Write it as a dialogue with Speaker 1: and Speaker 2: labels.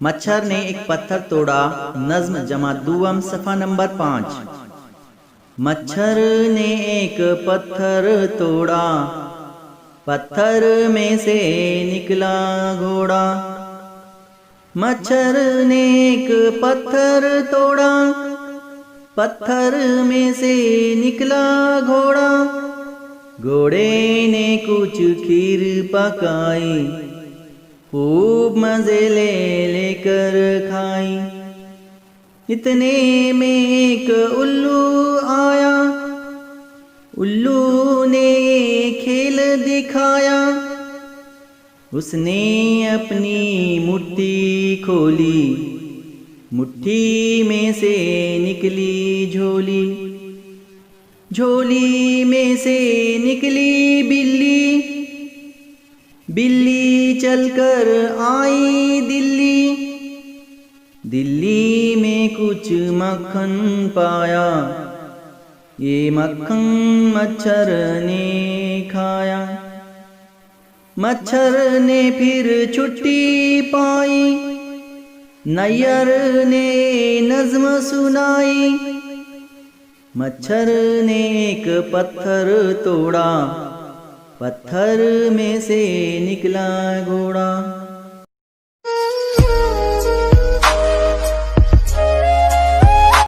Speaker 1: मच्छर ने एक पत्थर तोड़ा। नज्म जमा दुवम सफ़ा नंबर 5। मच्छर ने एक पत्थर तोड़ा, पत्थर में से निकला घोड़ा। मच्छर ने एक पत्थर तोड़ा, पत्थर में से निकला घोड़ा। घोड़े ने कुछ खीर पकाई, खूब मजे ले लेकर खाई। इतने में एक उल्लू आया, उल्लू ने खेल दिखाया। उसने अपनी मुट्ठी खोली, मुट्ठी में से निकली झोली। झोली में से निकली बिल्ली, बिल्ली चलकर आई दिल्ली। दिल्ली में कुछ मक्खन पाया, ये मक्खन मच्छर ने खाया। मच्छर ने फिर छुट्टी पाई, नैयर ने नज्म सुनाई। मच्छर ने एक पत्थर तोड़ा, पत्थर में से निकला घोड़ा।